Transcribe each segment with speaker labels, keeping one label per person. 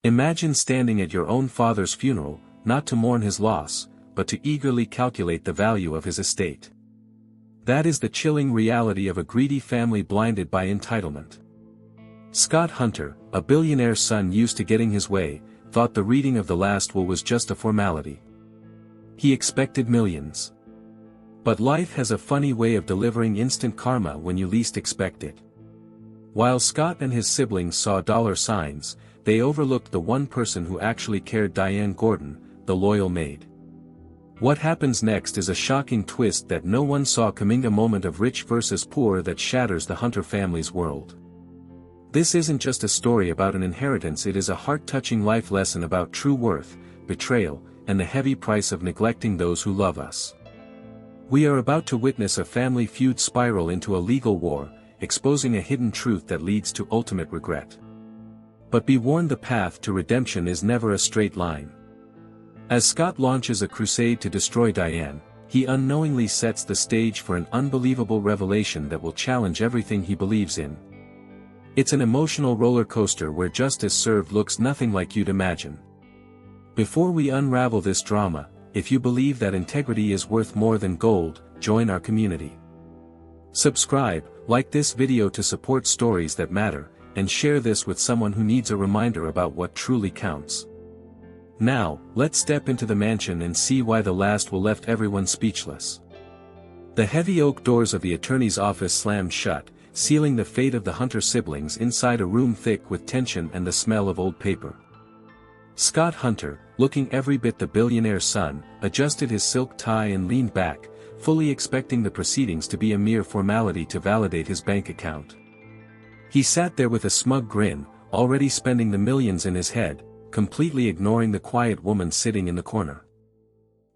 Speaker 1: Imagine standing at your own father's funeral, not to mourn his loss, but to eagerly calculate the value of his estate. That is the chilling reality of a greedy family blinded by entitlement. Scott Hunter, a billionaire's son used to getting his way, thought the reading of the last will was just a formality. He expected millions. But life has a funny way of delivering instant karma when you least expect it. While Scott and his siblings saw dollar signs, they overlooked the one person who actually cared: Diane Gordon, the loyal maid. What happens next is a shocking twist that no one saw coming, a moment of rich versus poor that shatters the Hunter family's world. This isn't just a story about an inheritance, it is a heart-touching life lesson about true worth, betrayal, and the heavy price of neglecting those who love us. We are about to witness a family feud spiral into a legal war, exposing a hidden truth that leads to ultimate regret. But be warned, the path to redemption is never a straight line. As Scott launches a crusade to destroy Diane, he unknowingly sets the stage for an unbelievable revelation that will challenge everything he believes in. It's an emotional roller coaster where justice served looks nothing like you'd imagine. Before we unravel this drama, if you believe that integrity is worth more than gold, join our community. Subscribe, like this video to support stories that matter, and share this with someone who needs a reminder about what truly counts. Now, let's step into the mansion and see why the last will left everyone speechless. The heavy oak doors of the attorney's office slammed shut, sealing the fate of the Hunter siblings inside a room thick with tension and the smell of old paper. Scott Hunter, looking every bit the billionaire's son, adjusted his silk tie and leaned back, fully expecting the proceedings to be a mere formality to validate his bank account. He sat there with a smug grin, already spending the millions in his head, completely ignoring the quiet woman sitting in the corner.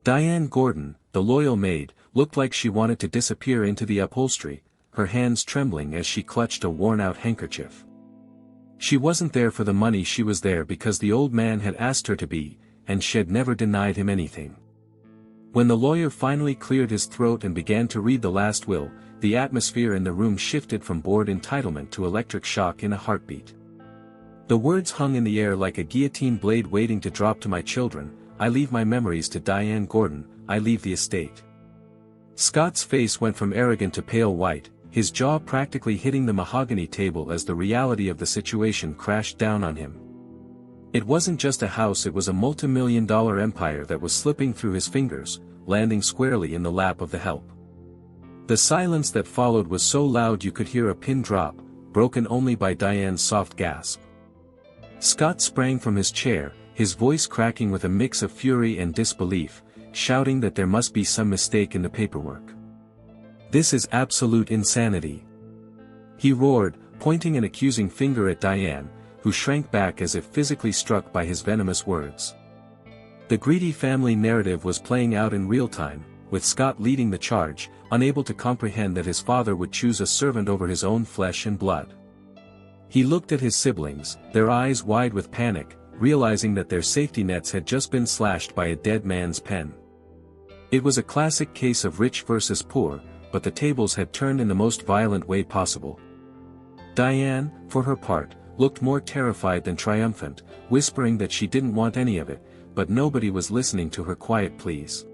Speaker 1: Diane Gordon, the loyal maid, looked like she wanted to disappear into the upholstery, her hands trembling as she clutched a worn-out handkerchief. She wasn't there for the money, she was there because the old man had asked her to be, and she'd never denied him anything. When the lawyer finally cleared his throat and began to read the last will, the atmosphere in the room shifted from bored entitlement to electric shock in a heartbeat. The words hung in the air like a guillotine blade waiting to drop. To my children, I leave my memories. To Diane Gordon, I leave the estate. Scott's face went from arrogant to pale white, his jaw practically hitting the mahogany table as the reality of the situation crashed down on him. It wasn't just a house, it was a multi-million-dollar empire that was slipping through his fingers, landing squarely in the lap of the help. The silence that followed was so loud you could hear a pin drop, broken only by Diane's soft gasp. Scott sprang from his chair, his voice cracking with a mix of fury and disbelief, shouting that there must be some mistake in the paperwork. This is absolute insanity. He roared, pointing an accusing finger at Diane, who shrank back as if physically struck by his venomous words. The greedy family narrative was playing out in real time, with Scott leading the charge, unable to comprehend that his father would choose a servant over his own flesh and blood. He looked at his siblings, their eyes wide with panic, realizing that their safety nets had just been slashed by a dead man's pen. It was a classic case of rich versus poor, but the tables had turned in the most violent way possible. Diane, for her part, looked more terrified than triumphant, whispering that she didn't want any of it, but nobody was listening to her quiet pleas.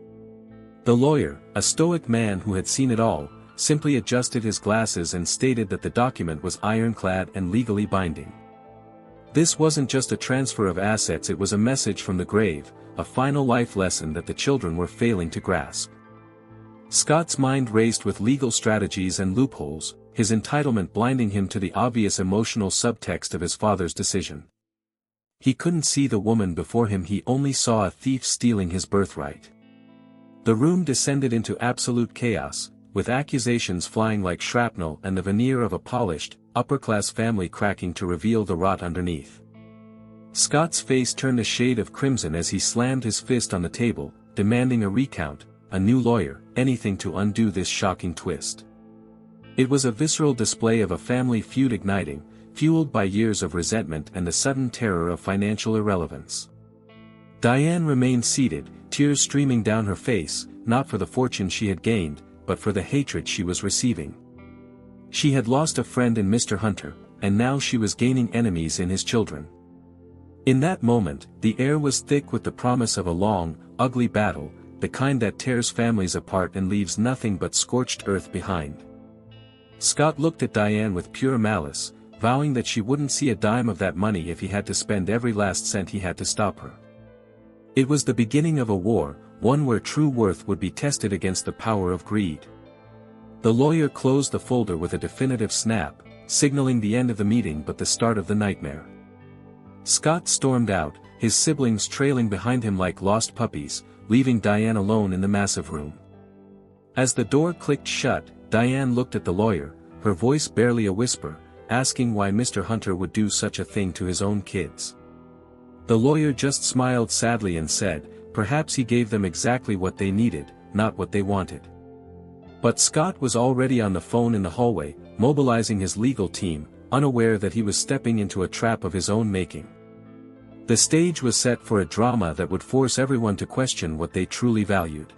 Speaker 1: The lawyer, a stoic man who had seen it all, simply adjusted his glasses and stated that the document was ironclad and legally binding. This wasn't just a transfer of assets, it was a message from the grave, a final life lesson that the children were failing to grasp. Scott's mind raced with legal strategies and loopholes, his entitlement blinding him to the obvious emotional subtext of his father's decision. He couldn't see the woman before him, he only saw a thief stealing his birthright. The room descended into absolute chaos, with accusations flying like shrapnel and the veneer of a polished, upper-class family cracking to reveal the rot underneath. Scott's face turned a shade of crimson as he slammed his fist on the table, demanding a recount, a new lawyer, anything to undo this shocking twist. It was a visceral display of a family feud igniting, fueled by years of resentment and the sudden terror of financial irrelevance. Diane remained seated, tears streaming down her face, not for the fortune she had gained, but for the hatred she was receiving. She had lost a friend in Mr. Hunter, and now she was gaining enemies in his children. In that moment, the air was thick with the promise of a long, ugly battle, the kind that tears families apart and leaves nothing but scorched earth behind. Scott looked at Diane with pure malice, vowing that she wouldn't see a dime of that money if he had to spend every last cent he had to stop her. It was the beginning of a war, one where true worth would be tested against the power of greed. The lawyer closed the folder with a definitive snap, signaling the end of the meeting but the start of the nightmare. Scott stormed out, his siblings trailing behind him like lost puppies, leaving Diane alone in the massive room. As the door clicked shut, Diane looked at the lawyer, her voice barely a whisper, asking why Mr. Hunter would do such a thing to his own kids. The lawyer just smiled sadly and said, perhaps he gave them exactly what they needed, not what they wanted. But Scott was already on the phone in the hallway, mobilizing his legal team, unaware that he was stepping into a trap of his own making. The stage was set for a drama that would force everyone to question what they truly valued.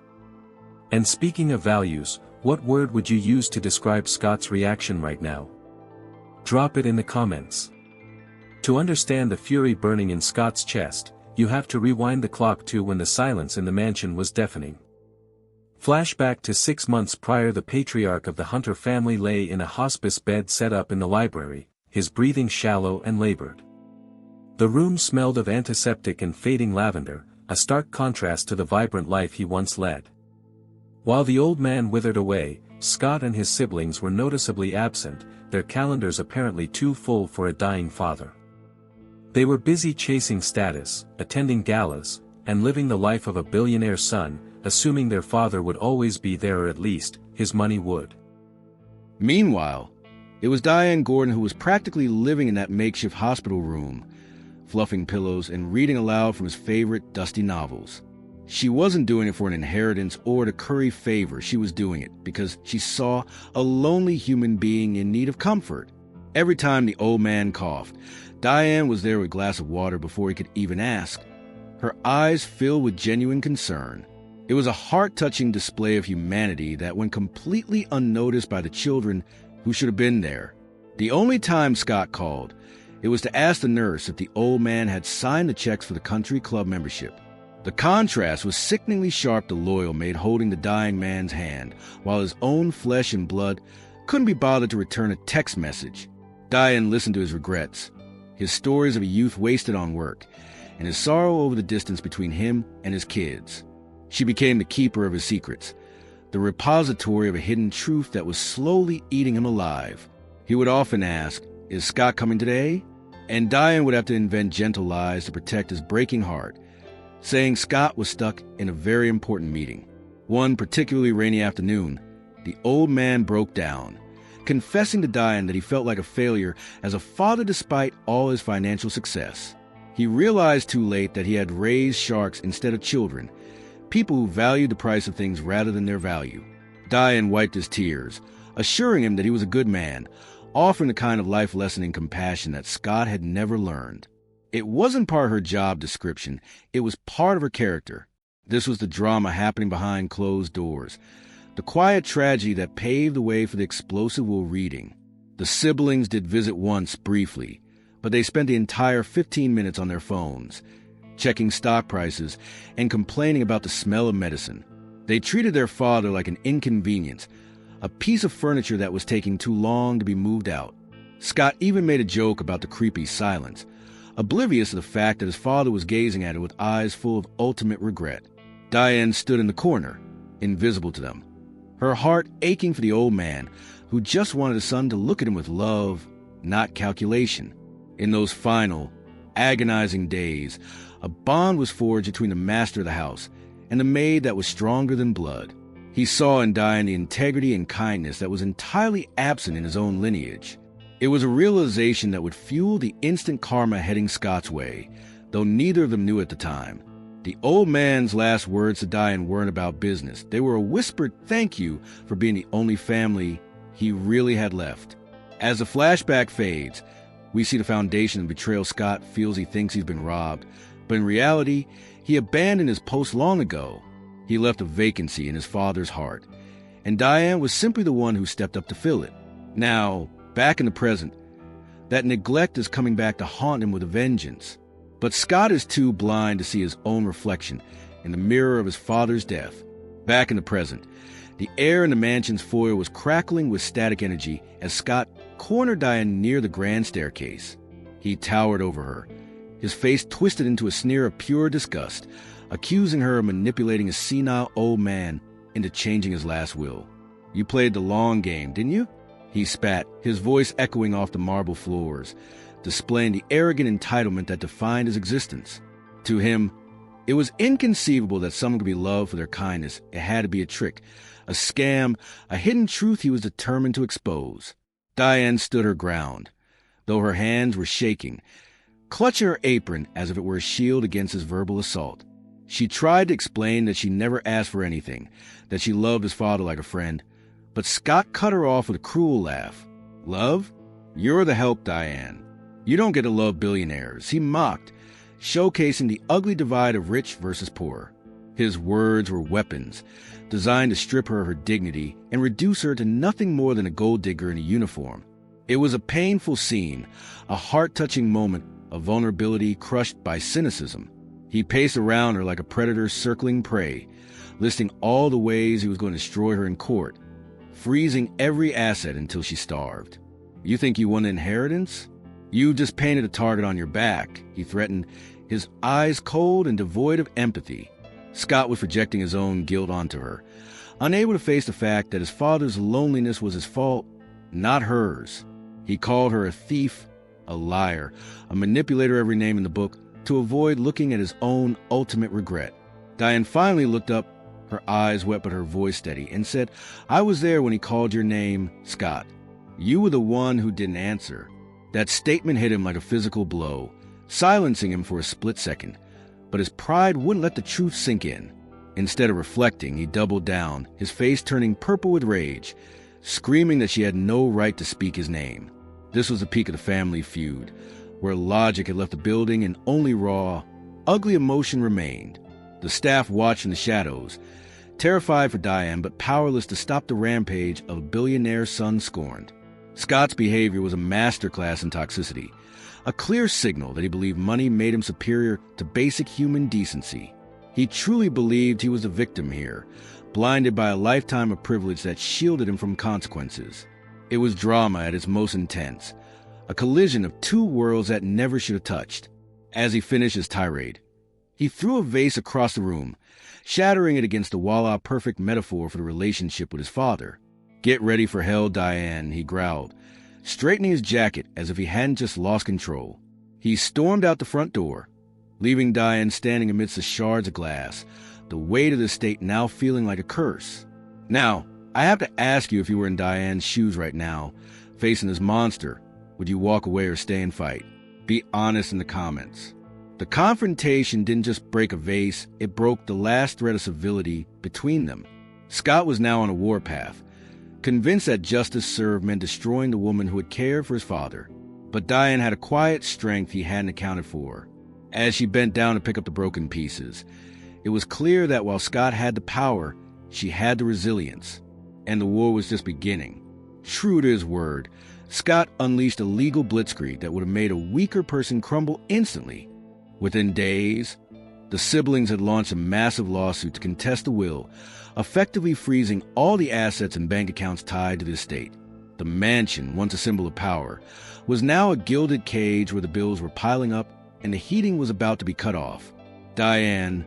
Speaker 1: And speaking of values, what word would you use to describe Scott's reaction right now? Drop it in the comments. To understand the fury burning in Scott's chest, you have to rewind the clock to when the silence in the mansion was deafening. Flashback to 6 months prior, the patriarch of the Hunter family lay in a hospice bed set up in the library, his breathing shallow and labored. The room smelled of antiseptic and fading lavender, a stark contrast to the vibrant life he once led. While the old man withered away, Scott and his siblings were noticeably absent, their calendars apparently too full for a dying father. They were busy chasing status, attending galas, and living the life of a billionaire son, assuming their father would always be there, or at least, his money would.
Speaker 2: Meanwhile, it was Diane Gordon who was practically living in that makeshift hospital room, fluffing pillows and reading aloud from his favorite dusty novels. She wasn't doing it for an inheritance or to curry favor. She was doing it because she saw a lonely human being in need of comfort. Every time the old man coughed, Diane was there with a glass of water before he could even ask. Her eyes filled with genuine concern. It was a heart-touching display of humanity that went completely unnoticed by the children who should have been there. The only time Scott called, it was to ask the nurse if the old man had signed the checks for the country club membership. The contrast was sickeningly sharp. The loyal maid holding the dying man's hand, while his own flesh and blood couldn't be bothered to return a text message. Diane listened to his regrets, his stories of a youth wasted on work, and his sorrow over the distance between him and his kids. She became the keeper of his secrets, the repository of a hidden truth that was slowly eating him alive. He would often ask, "Is Scott coming today?" And Diane would have to invent gentle lies to protect his breaking heart, saying Scott was stuck in a very important meeting. One particularly rainy afternoon, the old man broke down, confessing to Diane that he felt like a failure as a father despite all his financial success. He realized too late that he had raised sharks instead of children, people who valued the price of things rather than their value. Diane wiped his tears, assuring him that he was a good man, offering the kind of life lesson in compassion that Scott had never learned. It wasn't part of her job description, it was part of her character. This was the drama happening behind closed doors, the quiet tragedy that paved the way for the explosive will reading. The siblings did visit once briefly, but they spent the entire 15 minutes on their phones, checking stock prices and complaining about the smell of medicine. They treated their father like an inconvenience, a piece of furniture that was taking too long to be moved out. Scott even made a joke about the creepy silence, oblivious of the fact that his father was gazing at it with eyes full of ultimate regret. Diane stood in the corner, invisible to them, her heart aching for the old man, who just wanted his son to look at him with love, not calculation. In those final, agonizing days, a bond was forged between the master of the house and the maid that was stronger than blood. He saw in Diane the integrity and kindness that was entirely absent in his own lineage. It was a realization that would fuel the instant karma heading Scott's way, though neither of them knew at the time. The old man's last words to Diane weren't about business. They were a whispered thank you for being the only family he really had left. As the flashback fades, we see the foundation of betrayal. Scott feels he thinks he's been robbed, but in reality, he abandoned his post long ago. He left a vacancy in his father's heart, and Diane was simply the one who stepped up to fill it. Now, back in the present, that neglect is coming back to haunt him with a vengeance. But Scott is too blind to see his own reflection in the mirror of his father's death. Back in the present, the air in the mansion's foyer was crackling with static energy as Scott cornered Diane near the grand staircase. He towered over her, his face twisted into a sneer of pure disgust, accusing her of manipulating a senile old man into changing his last will. "You played the long game, didn't you?" He spat, his voice echoing off the marble floors, displaying the arrogant entitlement that defined his existence. To him, it was inconceivable that someone could be loved for their kindness. It had to be a trick, a scam, a hidden truth he was determined to expose. Diane stood her ground, though her hands were shaking, clutching her apron as if it were a shield against his verbal assault. She tried to explain that she never asked for anything, that she loved his father like a friend, but Scott cut her off with a cruel laugh. "Love? You're the help, Diane. You don't get to love billionaires," he mocked, showcasing the ugly divide of rich versus poor. His words were weapons, designed to strip her of her dignity and reduce her to nothing more than a gold digger in a uniform. It was a painful scene, a heart-touching moment of vulnerability crushed by cynicism. He paced around her like a predator circling prey, listing all the ways he was going to destroy her in court, freezing every asset until she starved. "You think you won an inheritance? You just painted a target on your back," he threatened, his eyes cold and devoid of empathy. Scott was projecting his own guilt onto her, unable to face the fact that his father's loneliness was his fault, not hers. He called her a thief, a liar, a manipulator, every name in the book, to avoid looking at his own ultimate regret. Diane finally looked up, her eyes wet but her voice steady, and said, "I was there when he called your name, Scott. You were the one who didn't answer." That statement hit him like a physical blow, silencing him for a split second. But his pride wouldn't let the truth sink in. Instead of reflecting, he doubled down, his face turning purple with rage, screaming that she had no right to speak his name. This was the peak of the Family Feud, where logic had left the building and only raw, ugly emotion remained. The staff watched in the shadows, terrified for Diane but powerless to stop the rampage of a billionaire son scorned. Scott's behavior was a masterclass in toxicity, a clear signal that he believed money made him superior to basic human decency. He truly believed he was the victim here, blinded by a lifetime of privilege that shielded him from consequences. It was drama at its most intense, a collision of two worlds that never should have touched. As he finished his tirade, he threw a vase across the room, shattering it against the voila-perfect metaphor for the relationship with his father. "Get ready for hell, Diane," he growled, straightening his jacket as if he hadn't just lost control. He stormed out the front door, leaving Diane standing amidst the shards of glass, the weight of the state now feeling like a curse. Now, I have to ask you, if you were in Diane's shoes right now, facing this monster, would you walk away or stay and fight? Be honest in the comments. The confrontation didn't just break a vase, it broke the last thread of civility between them. Scott was now on a warpath, convinced that justice served meant destroying the woman who had cared for his father. But Diane had a quiet strength he hadn't accounted for. As she bent down to pick up the broken pieces, it was clear that while Scott had the power, she had the resilience. And the war was just beginning. True to his word, Scott unleashed a legal blitzkrieg that would have made a weaker person crumble instantly. Within days, the siblings had launched a massive lawsuit to contest the will, effectively freezing all the assets and bank accounts tied to the estate. The mansion, once a symbol of power, was now a gilded cage where the bills were piling up and the heating was about to be cut off. Diane,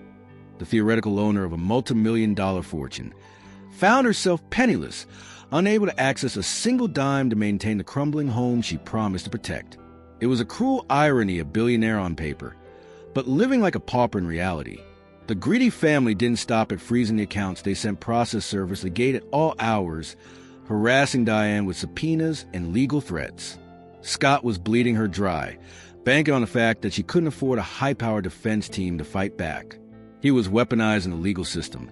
Speaker 2: the theoretical owner of a multi-million-dollar fortune, found herself penniless, unable to access a single dime to maintain the crumbling home she promised to protect. It was a cruel irony of billionaire on paper, but living like a pauper in reality. The greedy family didn't stop at freezing the accounts. They sent process servers to the gate at all hours, harassing Diane with subpoenas and legal threats. Scott was bleeding her dry, banking on the fact that she couldn't afford a high-powered defense team to fight back. He was weaponizing the legal system,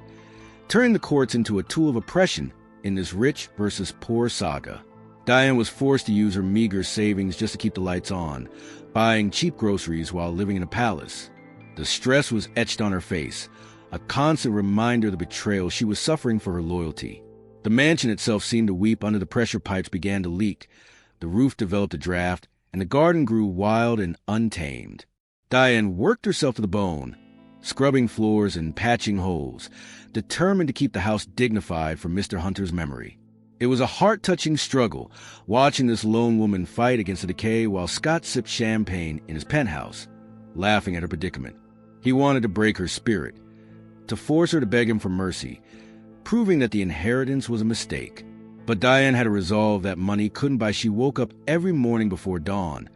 Speaker 2: turning the courts into a tool of oppression in this rich versus poor saga. Diane was forced to use her meager savings just to keep the lights on, buying cheap groceries while living in a palace. The stress was etched on her face, a constant reminder of the betrayal she was suffering for her loyalty. The mansion itself seemed to weep under the pressure pipes began to leak, the roof developed a draft, and the garden grew wild and untamed. Diane worked herself to the bone, scrubbing floors and patching holes, determined to keep the house dignified for Mr. Hunter's memory. It was a heart-touching struggle, watching this lone woman fight against the decay while Scott sipped champagne in his penthouse, laughing at her predicament. He wanted to break her spirit, to force her to beg him for mercy, proving that the inheritance was a mistake. But Diane had a resolve that money couldn't buy. She woke up every morning before dawn,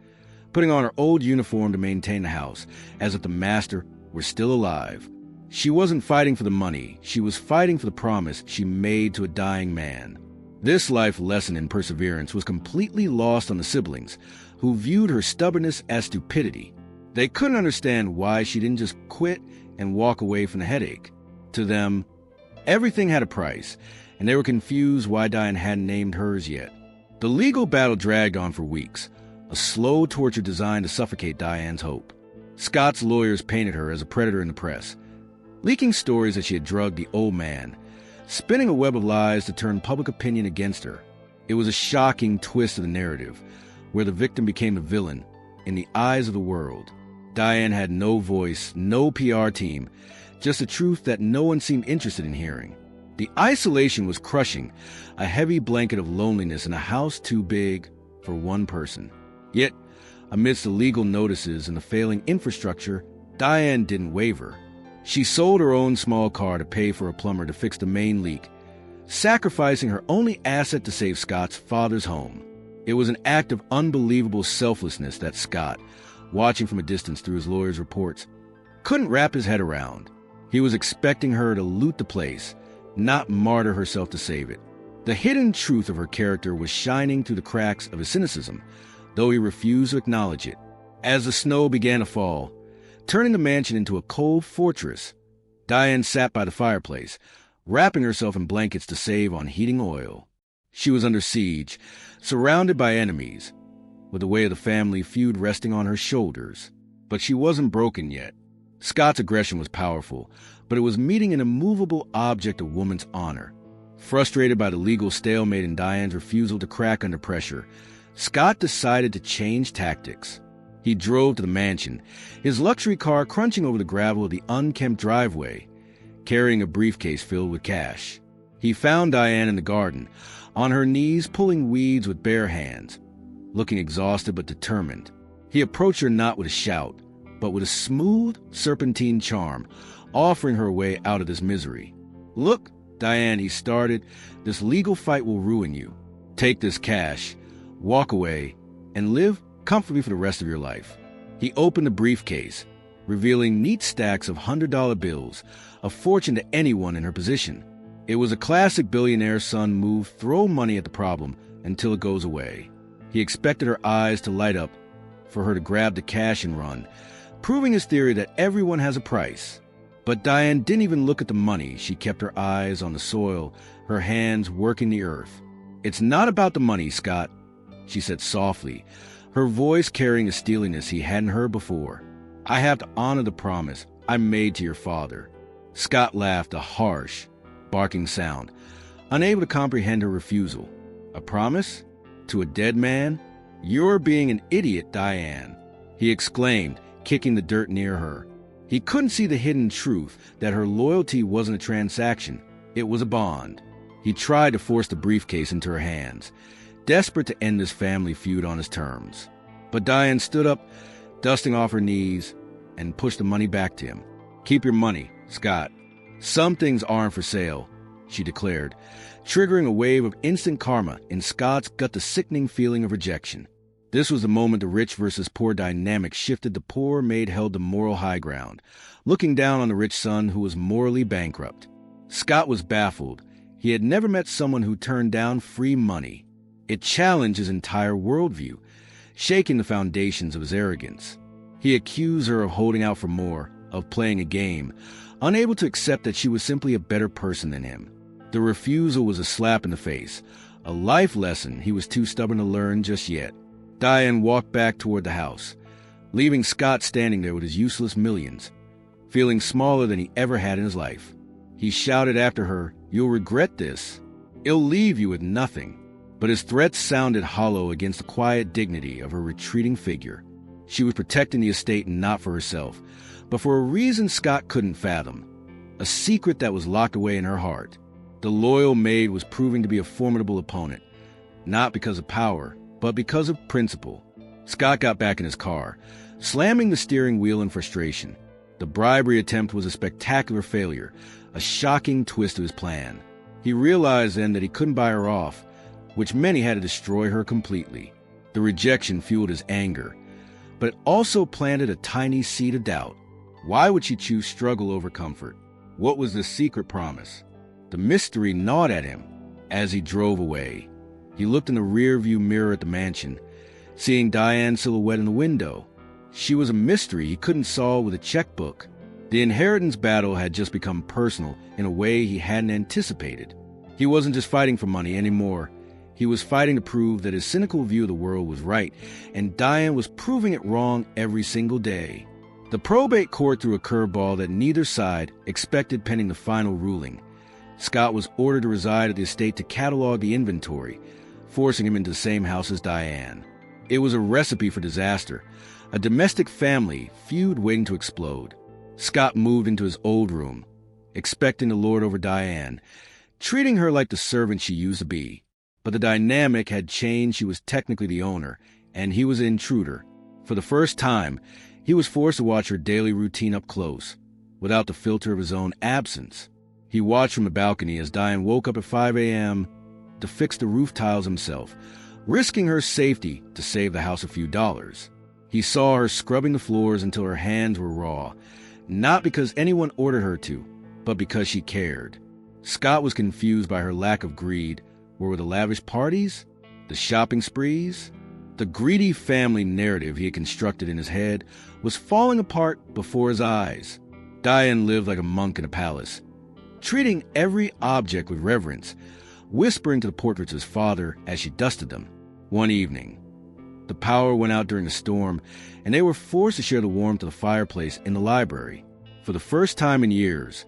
Speaker 2: putting on her old uniform to maintain the house, as if the master were still alive. She wasn't fighting for the money. She was fighting for the promise she made to a dying man. This life lesson in perseverance was completely lost on the siblings, who viewed her stubbornness as stupidity. They couldn't understand why she didn't just quit and walk away from the headache. To them, everything had a price, and they were confused why Diane hadn't named hers yet. The legal battle dragged on for weeks, a slow torture designed to suffocate Diane's hope. Scott's lawyers painted her as a predator in the press, leaking stories that she had drugged the old man, spinning a web of lies to turn public opinion against her. It was a shocking twist of the narrative, where the victim became the villain in the eyes of the world. Diane had no voice, no PR team, just a truth that no one seemed interested in hearing. The isolation was crushing, a heavy blanket of loneliness in a house too big for one person. Yet, amidst the legal notices and the failing infrastructure, Diane didn't waver. She sold her own small car to pay for a plumber to fix the main leak, sacrificing her only asset to save Scott's father's home. It was an act of unbelievable selflessness that Scott, watching from a distance through his lawyer's reports, couldn't wrap his head around. He was expecting her to loot the place, not martyr herself to save it. The hidden truth of her character was shining through the cracks of his cynicism, though he refused to acknowledge it. As the snow began to fall, turning the mansion into a cold fortress, Diane sat by the fireplace, wrapping herself in blankets to save on heating oil. She was under siege, surrounded by enemies, with the weight of the family feud resting on her shoulders. But she wasn't broken yet. Scott's aggression was powerful, but it was meeting an immovable object of woman's honor. Frustrated by the legal stalemate and Diane's refusal to crack under pressure, Scott decided to change tactics. He drove to the mansion, his luxury car crunching over the gravel of the unkempt driveway, carrying a briefcase filled with cash. He found Diane in the garden, on her knees pulling weeds with bare hands, looking exhausted but determined. He approached her not with a shout, but with a smooth, serpentine charm, offering her a way out of this misery. "Look, Diane," he started, "this legal fight will ruin you. Take this cash, walk away, and live comfortably for the rest of your life." He opened the briefcase, revealing neat stacks of $100 bills, a fortune to anyone in her position. It was a classic billionaire son move: throw money at the problem until it goes away. He expected her eyes to light up, for her to grab the cash and run, proving his theory that everyone has a price. But Diane didn't even look at the money. She kept her eyes on the soil, her hands working the earth. "It's not about the money, Scott," she said softly, her voice carrying a steeliness he hadn't heard before. "I have to honor the promise I made to your father." Scott laughed, a harsh, barking sound, unable to comprehend her refusal. "A promise? To a dead man? You're being an idiot, Diane," he exclaimed, kicking the dirt near her. He couldn't see the hidden truth that her loyalty wasn't a transaction, it was a bond. He tried to force the briefcase into her hands, desperate to end this family feud on his terms. But Diane stood up, dusting off her knees, and pushed the money back to him. "Keep your money, Scott. Some things aren't for sale," she declared, triggering a wave of instant karma in Scott's gut, the sickening feeling of rejection. This was the moment the rich versus poor dynamic shifted. The poor maid held the moral high ground, looking down on the rich son who was morally bankrupt. Scott was baffled. He had never met someone who turned down free money. It challenged his entire worldview, shaking the foundations of his arrogance. He accused her of holding out for more, of playing a game, unable to accept that she was simply a better person than him. The refusal was a slap in the face, a life lesson he was too stubborn to learn just yet. Diane walked back toward the house, leaving Scott standing there with his useless millions, feeling smaller than he ever had in his life. He shouted after her, "You'll regret this. It'll leave you with nothing." But his threats sounded hollow against the quiet dignity of her retreating figure. She was protecting the estate and not for herself, but for a reason Scott couldn't fathom. A secret that was locked away in her heart. The loyal maid was proving to be a formidable opponent, not because of power, but because of principle. Scott got back in his car, slamming the steering wheel in frustration. The bribery attempt was a spectacular failure, a shocking twist to his plan. He realized then that he couldn't buy her off, which meant he had to destroy her completely. The rejection fueled his anger, but it also planted a tiny seed of doubt. Why would she choose struggle over comfort? What was the secret promise? The mystery gnawed at him as he drove away. He looked in the rearview mirror at the mansion, seeing Diane's silhouette in the window. She was a mystery he couldn't solve with a checkbook. The inheritance battle had just become personal in a way he hadn't anticipated. He wasn't just fighting for money anymore. He was fighting to prove that his cynical view of the world was right, and Diane was proving it wrong every single day. The probate court threw a curveball that neither side expected pending the final ruling. Scott was ordered to reside at the estate to catalog the inventory, forcing him into the same house as Diane. It was a recipe for disaster, a domestic family feud waiting to explode. Scott moved into his old room, expecting to lord over Diane, treating her like the servant she used to be. But the dynamic had changed. She was technically the owner, and he was an intruder. For the first time, he was forced to watch her daily routine up close, without the filter of his own absence. He watched from the balcony as Diane woke up at 5 a.m. to fix the roof tiles himself, risking her safety to save the house a few dollars. He saw her scrubbing the floors until her hands were raw, not because anyone ordered her to, but because she cared. Scott was confused by her lack of greed. Where were the lavish parties? The shopping sprees? The greedy family narrative he had constructed in his head was falling apart before his eyes. Diane lived like a monk in a palace, treating every object with reverence, whispering to the portraits of his father as she dusted them. One evening, the power went out during a storm, and they were forced to share the warmth of the fireplace in the library. For the first time in years,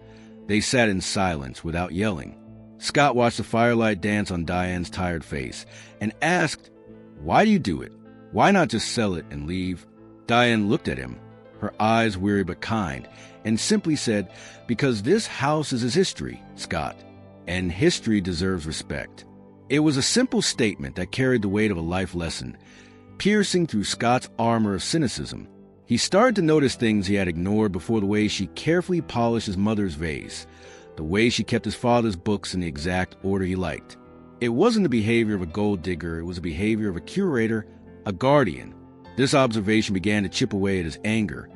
Speaker 2: they sat in silence without yelling. Scott watched the firelight dance on Diane's tired face and asked, "Why do you do it? Why not just sell it and leave?" Diane looked at him, her eyes weary but kind, and simply said, "Because this house is his history, Scott, and history deserves respect." It was a simple statement that carried the weight of a life lesson, piercing through Scott's armor of cynicism. He started to notice things he had ignored before: the way she carefully polished his mother's vase, the way she kept his father's books in the exact order he liked. It wasn't the behavior of a gold digger, it was the behavior of a curator, a guardian. This observation began to chip away at his anger,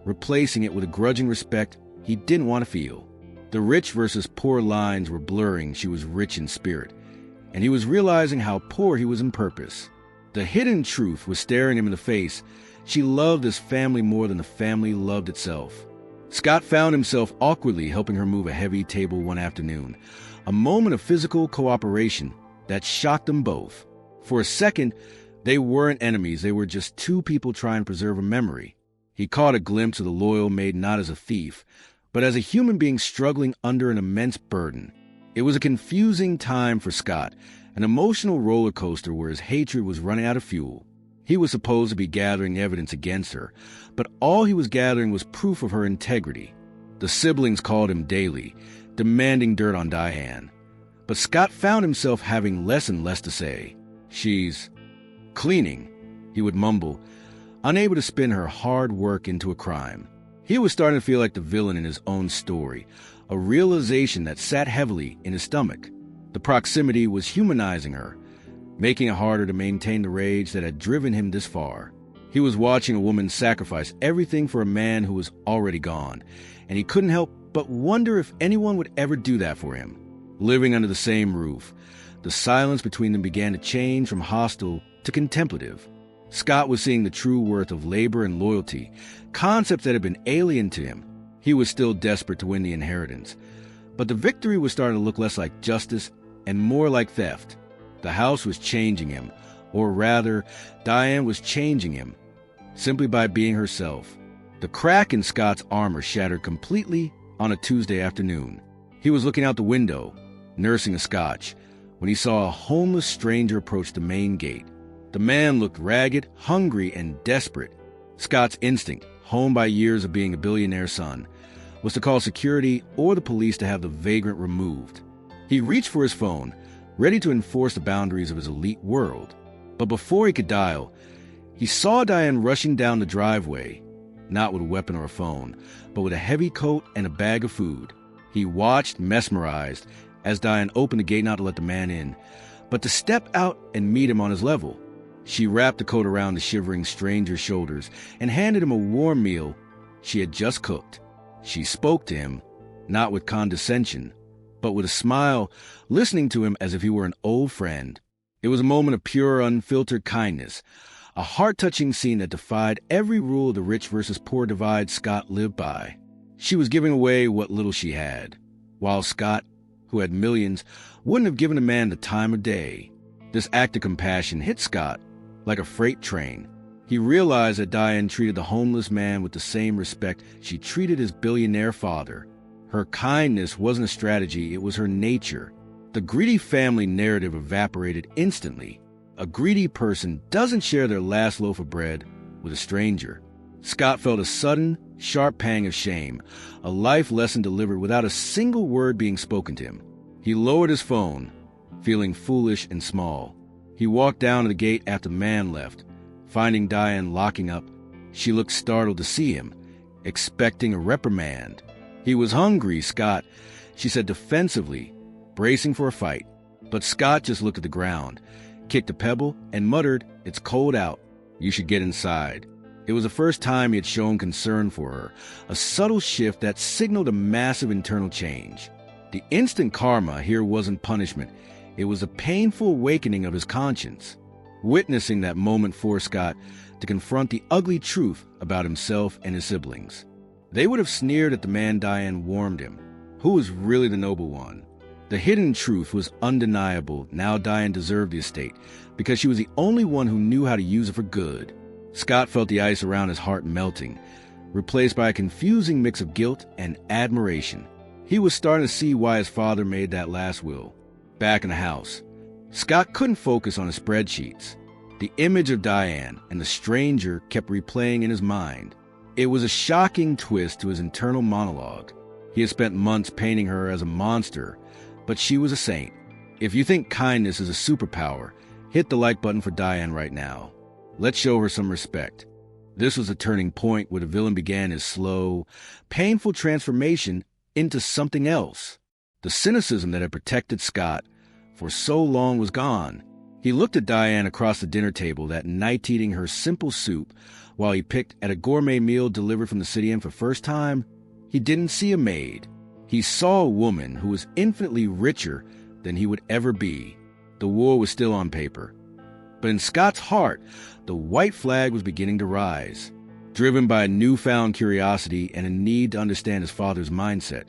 Speaker 2: replacing it with a grudging respect he didn't want to feel. The rich versus poor lines were blurring. She was rich in spirit, and he was realizing how poor he was in purpose. The hidden truth was staring him in the face. She loved this family more than the family loved itself. Scott found himself awkwardly helping her move a heavy table one afternoon, a moment of physical cooperation that shocked them both. For a second, they weren't enemies. They were just two people trying to preserve a memory. He caught a glimpse of the loyal maid not as a thief, but as a human being struggling under an immense burden. It was a confusing time for Scott, an emotional roller coaster where his hatred was running out of fuel. He was supposed to be gathering evidence against her, but all he was gathering was proof of her integrity. The siblings called him daily, demanding dirt on Diane. But Scott found himself having less and less to say. "She's cleaning," he would mumble, unable to spin her hard work into a crime. He was starting to feel like the villain in his own story, a realization that sat heavily in his stomach. The proximity was humanizing her, making it harder to maintain the rage that had driven him this far. He was watching a woman sacrifice everything for a man who was already gone, and he couldn't help but wonder if anyone would ever do that for him. Living under the same roof, the silence between them began to change from hostile to contemplative. Scott was seeing the true worth of labor and loyalty, concepts that had been alien to him. He was still desperate to win the inheritance, but the victory was starting to look less like justice and more like theft. The house was changing him, or rather, Diane was changing him, simply by being herself. The crack in Scott's armor shattered completely on a Tuesday afternoon. He was looking out the window, nursing a scotch, when he saw a homeless stranger approach the main gate. The man looked ragged, hungry, and desperate. Scott's instinct, honed by years of being a billionaire son, was to call security or the police to have the vagrant removed. He reached for his phone, ready to enforce the boundaries of his elite world. But before he could dial, he saw Diane rushing down the driveway, not with a weapon or a phone, but with a heavy coat and a bag of food. He watched, mesmerized, as Diane opened the gate not to let the man in, but to step out and meet him on his level. She wrapped the coat around the shivering stranger's shoulders and handed him a warm meal she had just cooked. She spoke to him, not with condescension, but with a smile, listening to him as if he were an old friend. It was a moment of pure, unfiltered kindness, a heart-touching scene that defied every rule of the rich versus poor divide Scott lived by. She was giving away what little she had, while Scott, who had millions, wouldn't have given a man the time of day. This act of compassion hit Scott like a freight train. He realized that Diane treated the homeless man with the same respect she treated his billionaire father. Her kindness wasn't a strategy, it was her nature. The greedy family narrative evaporated instantly. A greedy person doesn't share their last loaf of bread with a stranger. Scott felt a sudden, sharp pang of shame, a life lesson delivered without a single word being spoken to him. He lowered his phone, feeling foolish and small. He walked down to the gate after the man left. Finding Diane locking up, she looked startled to see him, expecting a reprimand. He was hungry, Scott, she said defensively, bracing for a fight. But Scott just looked at the ground, kicked a pebble, and muttered, "It's cold out. You should get inside." It was the first time he had shown concern for her, a subtle shift that signaled a massive internal change. The instant karma here wasn't punishment. It was a painful awakening of his conscience. Witnessing that moment forced Scott to confront the ugly truth about himself and his siblings. They would have sneered at the man Diane warned him. Who was really the noble one? The hidden truth was undeniable. Now Diane deserved the estate because she was the only one who knew how to use it for good. Scott felt the ice around his heart melting, replaced by a confusing mix of guilt and admiration. He was starting to see why his father made that last will. Back in the house, Scott couldn't focus on his spreadsheets. The image of Diane and the stranger kept replaying in his mind. It was a shocking twist to his internal monologue. He had spent months painting her as a monster, but she was a saint. If you think kindness is a superpower, hit the like button for Diane right now. Let's show her some respect. This was a turning point where the villain began his slow, painful transformation into something else. The cynicism that had protected Scott for so long was gone. He looked at Diane across the dinner table that night eating her simple soup while he picked at a gourmet meal delivered from the city, and for the first time, he didn't see a maid. He saw a woman who was infinitely richer than he would ever be. The war was still on paper. But in Scott's heart, the white flag was beginning to rise. Driven by a newfound curiosity and a need to understand his father's mindset,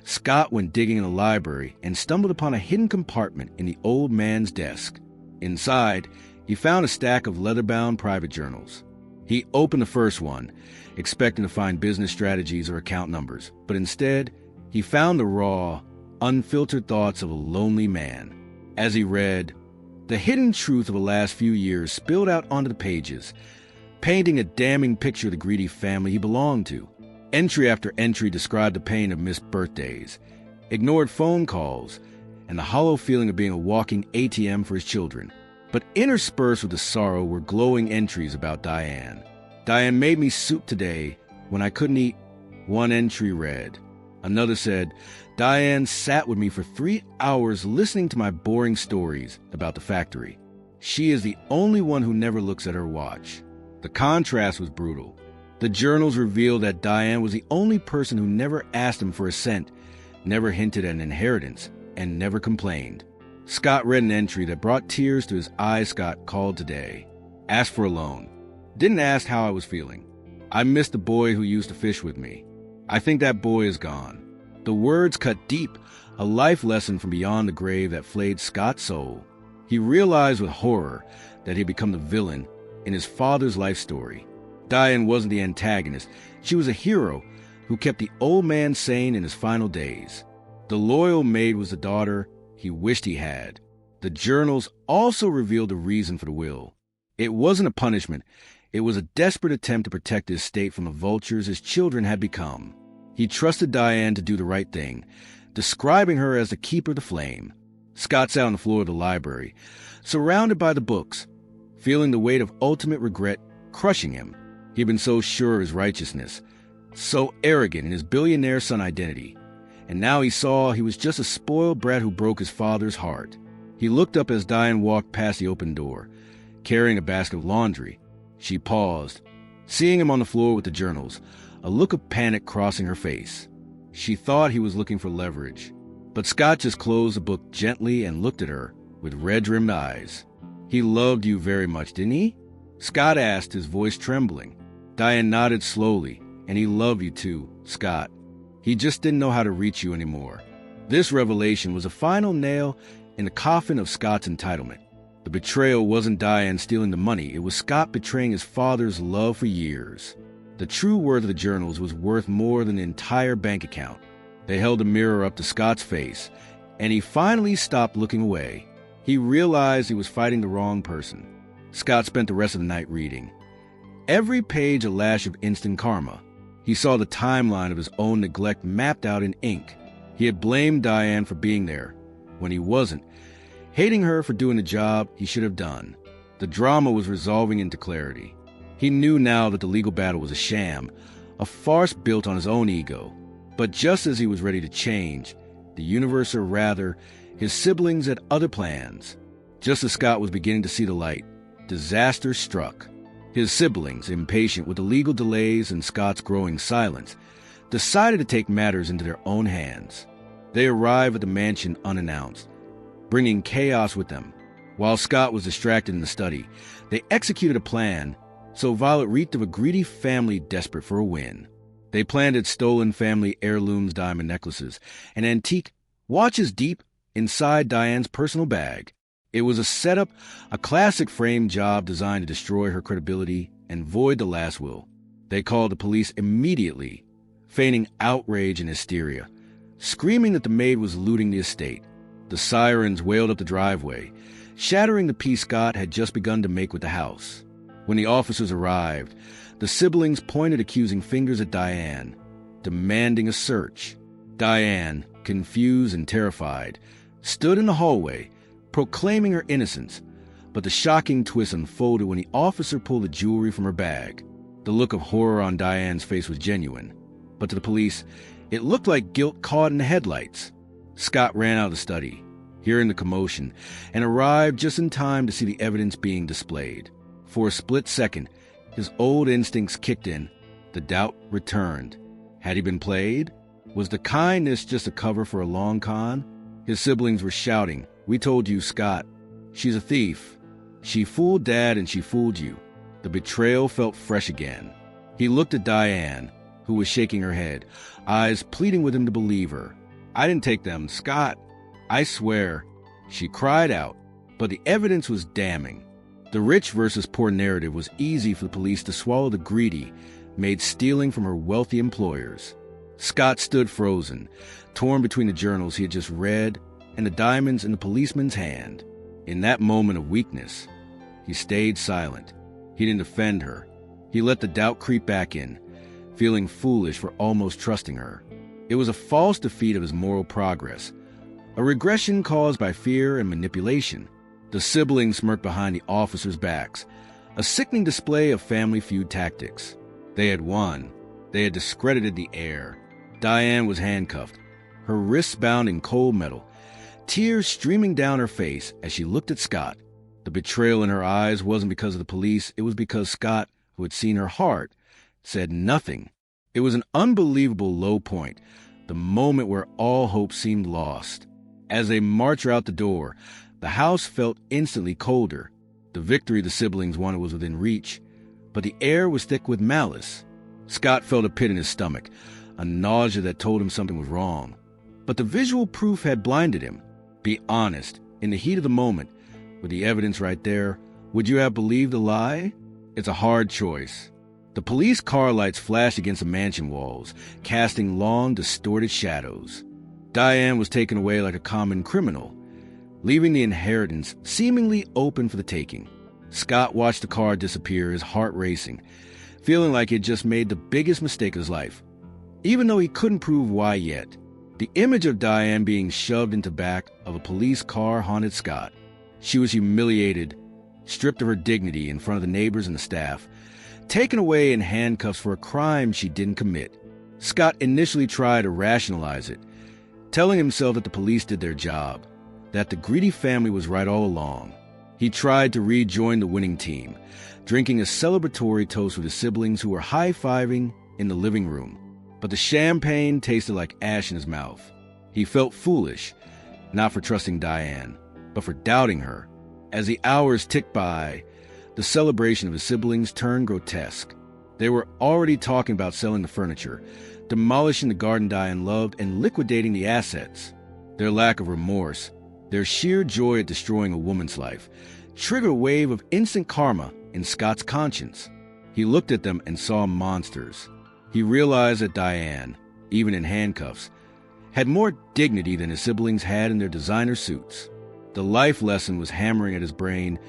Speaker 2: Scott went digging in the library and stumbled upon a hidden compartment in the old man's desk. Inside, he found a stack of leather-bound private journals. He opened the first one, expecting to find business strategies or account numbers, but instead, he found the raw, unfiltered thoughts of a lonely man. As he read, the hidden truth of the last few years spilled out onto the pages, painting a damning picture of the greedy family he belonged to. Entry after entry described the pain of missed birthdays, ignored phone calls, and the hollow feeling of being a walking ATM for his children. But interspersed with the sorrow were glowing entries about Diane. "Diane made me soup today when I couldn't eat," one entry read. Another said, "Diane sat with me for 3 hours listening to my boring stories about the factory. She is the only one who never looks at her watch." The contrast was brutal. The journals revealed that Diane was the only person who never asked him for a cent, never hinted at an inheritance, and never complained. Scott read an entry that brought tears to his eyes. Scott called today. Asked for a loan. Didn't ask how I was feeling. "I missed the boy who used to fish with me. I think that boy is gone." The words cut deep, a life lesson from beyond the grave that flayed Scott's soul. He realized with horror that he had become the villain in his father's life story. Diane wasn't the antagonist. She was a hero who kept the old man sane in his final days. The loyal maid was the daughter he wished he had. The journals also revealed the reason for the will. It wasn't a punishment. It was a desperate attempt to protect his estate from the vultures his children had become. He trusted Diane to do the right thing, describing her as the keeper of the flame. Scott sat on the floor of the library, surrounded by the books, feeling the weight of ultimate regret crushing him. He had been so sure of his righteousness, so arrogant in his billionaire son identity, and now he saw he was just a spoiled brat who broke his father's heart. He looked up as Diane walked past the open door, carrying a basket of laundry. She paused, seeing him on the floor with the journals, a look of panic crossing her face. She thought he was looking for leverage, but Scott just closed the book gently and looked at her with red-rimmed eyes. "He loved you very much, didn't he?" Scott asked, his voice trembling. Diane nodded slowly. "And he loved you too, Scott. He just didn't know how to reach you anymore." This revelation was a final nail in the coffin of Scott's entitlement. The betrayal wasn't Diane stealing the money, it was Scott betraying his father's love for years. The true worth of the journals was worth more than the entire bank account. They held a mirror up to Scott's face, and he finally stopped looking away. He realized he was fighting the wrong person. Scott spent the rest of the night reading. Every page a lash of instant karma. He saw the timeline of his own neglect mapped out in ink. He had blamed Diane for being there, when he wasn't, hating her for doing the job he should have done. The drama was resolving into clarity. He knew now that the legal battle was a sham, a farce built on his own ego. But just as he was ready to change, the universe, or rather, his siblings, had other plans. Just as Scott was beginning to see the light, disaster struck. His siblings, impatient with the legal delays and Scott's growing silence, decided to take matters into their own hands. They arrived at the mansion unannounced, bringing chaos with them. While Scott was distracted in the study, they executed a plan so Violet reeked of a greedy family desperate for a win. They planted stolen family heirlooms, diamond necklaces, and antique watches deep inside Diane's personal bag. It was a setup, a classic frame job designed to destroy her credibility and void the last will. They called the police immediately, feigning outrage and hysteria, screaming that the maid was looting the estate. The sirens wailed up the driveway, shattering the peace Scott had just begun to make with the house. When the officers arrived, the siblings pointed accusing fingers at Diane, demanding a search. Diane, confused and terrified, stood in the hallway, proclaiming her innocence, but the shocking twist unfolded when the officer pulled the jewelry from her bag. The look of horror on Diane's face was genuine, but to the police, it looked like guilt caught in the headlights. Scott ran out of the study, hearing the commotion, and arrived just in time to see the evidence being displayed. For a split second, his old instincts kicked in. The doubt returned. Had he been played? Was the kindness just a cover for a long con? His siblings were shouting, "We told you, Scott. She's a thief. She fooled Dad and she fooled you." The betrayal felt fresh again. He looked at Diane, who was shaking her head, eyes pleading with him to believe her. "I didn't take them, Scott. I swear." She cried out, but the evidence was damning. The rich versus poor narrative was easy for the police to swallow. The greedy made stealing from her wealthy employers. Scott stood frozen, torn between the journals he had just read and the diamonds in the policeman's hand. In that moment of weakness, he stayed silent. He didn't defend her. He let the doubt creep back in, feeling foolish for almost trusting her. It was a false defeat of his moral progress, a regression caused by fear and manipulation. The siblings smirked behind the officers' backs, a sickening display of Family Feud tactics. They had won. They had discredited the heir. Diane was handcuffed, her wrists bound in cold metal, tears streaming down her face as she looked at Scott. The betrayal in her eyes wasn't because of the police, it was because Scott, who had seen her heart, said nothing. It was an unbelievable low point, the moment where all hope seemed lost. As they marched out the door, the house felt instantly colder. The victory the siblings wanted was within reach, but the air was thick with malice. Scott felt a pit in his stomach, a nausea that told him something was wrong. But the visual proof had blinded him. Be honest, in the heat of the moment, with the evidence right there, would you have believed the lie? It's a hard choice. The police car lights flashed against the mansion walls, casting long, distorted shadows. Diane was taken away like a common criminal, leaving the inheritance seemingly open for the taking. Scott watched the car disappear, his heart racing, feeling like he'd just made the biggest mistake of his life. Even though he couldn't prove why yet, the image of Diane being shoved into back of a police car haunted Scott. She was humiliated, stripped of her dignity in front of the neighbors and the staff, taken away in handcuffs for a crime she didn't commit. Scott initially tried to rationalize it, telling himself that the police did their job, that the greedy family was right all along. He tried to rejoin the winning team, drinking a celebratory toast with his siblings who were high-fiving in the living room. But the champagne tasted like ash in his mouth. He felt foolish, not for trusting Diane, but for doubting her. As the hours ticked by, the celebration of his siblings turned grotesque. They were already talking about selling the furniture, demolishing the garden Diane loved, and liquidating the assets. Their lack of remorse, their sheer joy at destroying a woman's life, triggered a wave of instant karma in Scott's conscience. He looked at them and saw monsters. He realized that Diane, even in handcuffs, had more dignity than his siblings had in their designer suits. The life lesson was hammering at his brain.